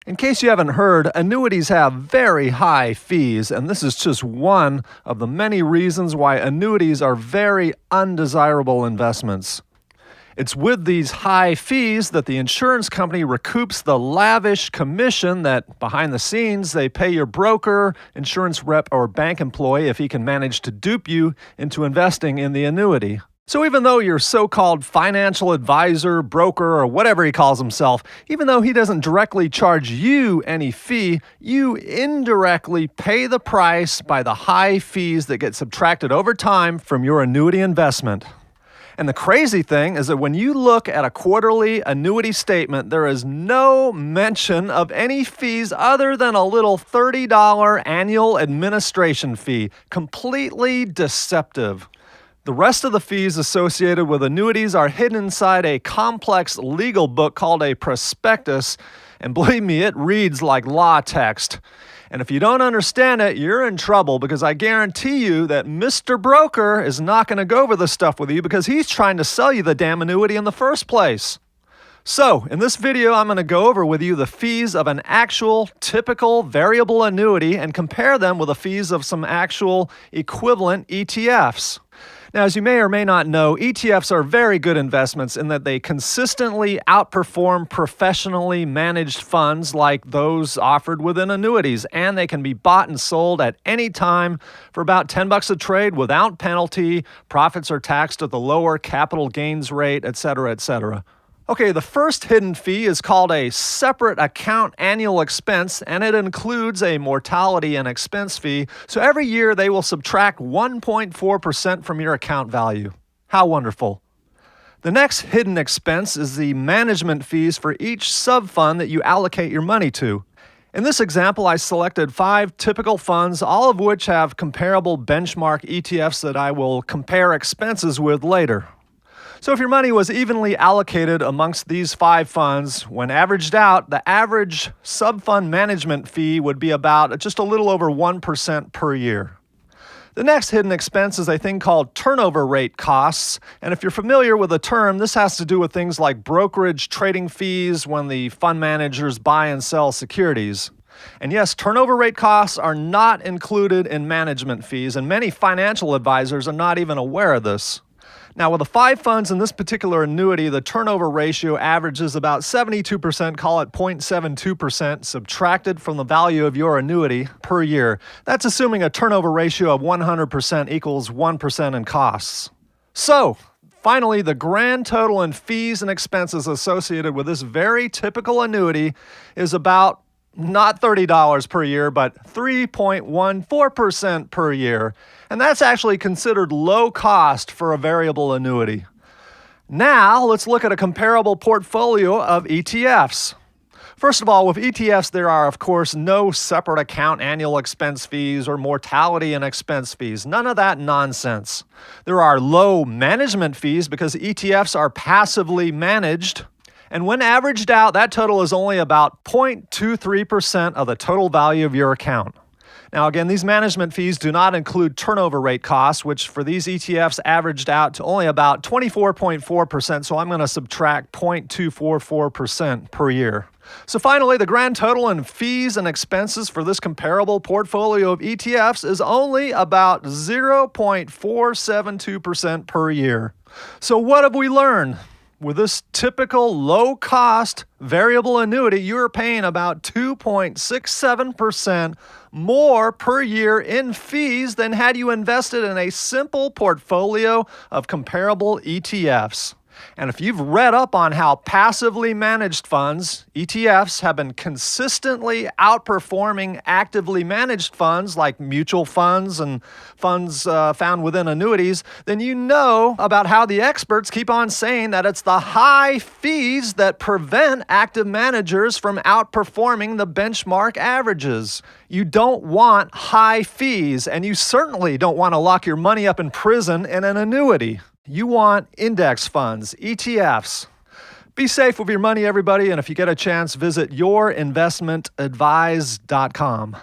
In case you haven't heard, annuities have very high fees, and this is just one of the many reasons why annuities are very undesirable investments. It's with these high fees that the insurance company recoups the lavish commission that, behind the scenes, they pay your broker, insurance rep, or bank employee if he can manage to dupe you into investing in the annuity. So even though your so-called financial advisor, broker, or whatever he calls himself, even though he doesn't directly charge you any fee, you indirectly pay the price by the high fees that get subtracted over time from your annuity investment. And the crazy thing is that when you look at a quarterly annuity statement, there is no mention of any fees other than a little $30 annual administration fee. Completely deceptive. The rest of the fees associated with annuities are hidden inside a complex legal book called a prospectus, and believe me, it reads like law text. And if you don't understand it, you're in trouble, because I guarantee you that Mr. Broker is not going to go over this stuff with you because he's trying to sell you the damn annuity in the first place. So, in this video, I'm going to go over with you the fees of an actual, typical variable annuity and compare them with the fees of some actual equivalent ETFs. Now, as you may or may not know, ETFs are very good investments in that they consistently outperform professionally managed funds like those offered within annuities, and they can be bought and sold at any time for about $10 a trade without penalty. Profits are taxed at the lower capital gains rate, etc., etc. Okay, the first hidden fee is called a separate account annual expense, and it includes a mortality and expense fee. So every year they will subtract 1.4% from your account value. How wonderful. The next hidden expense is the management fees for each sub-fund that you allocate your money to. In this example, I selected 5 typical funds, all of which have comparable benchmark ETFs that I will compare expenses with later. So if your money was evenly allocated amongst these 5 funds, when averaged out, the average sub-fund management fee would be about just a little over 1% per year. The next hidden expense is a thing called turnover rate costs, and if you're familiar with the term, this has to do with things like brokerage trading fees when the fund managers buy and sell securities. And yes, turnover rate costs are not included in management fees, and many financial advisors are not even aware of this. Now, with the 5 funds in this particular annuity, the turnover ratio averages about 72%, call it 0.72%, subtracted from the value of your annuity per year. That's assuming a turnover ratio of 100% equals 1% in costs. So, finally, the grand total in fees and expenses associated with this very typical annuity is about not $30 per year, but 3.14% per year. And that's actually considered low cost for a variable annuity. Now, let's look at a comparable portfolio of ETFs. First of all, with ETFs, there are, of course, no separate account annual expense fees or mortality and expense fees. None of that nonsense. There are low management fees because ETFs are passively managed. And when averaged out, that total is only about 0.23% of the total value of your account. Now again, these management fees do not include turnover rate costs, which for these ETFs averaged out to only about 24.4%, so I'm going to subtract 0.244% per year. So finally, the grand total in fees and expenses for this comparable portfolio of ETFs is only about 0.472% per year. So what have we learned? With this typical low-cost variable annuity, you're paying about 2.67% more per year in fees than had you invested in a simple portfolio of comparable ETFs. And if you've read up on how passively managed funds, ETFs, have been consistently outperforming actively managed funds like mutual funds and funds found within annuities, then you know about how the experts keep on saying that it's the high fees that prevent active managers from outperforming the benchmark averages. You don't want high fees, and you certainly don't want to lock your money up in prison in an annuity. You want index funds, ETFs. Be safe with your money, everybody, and if you get a chance, visit yourinvestmentadvise.com.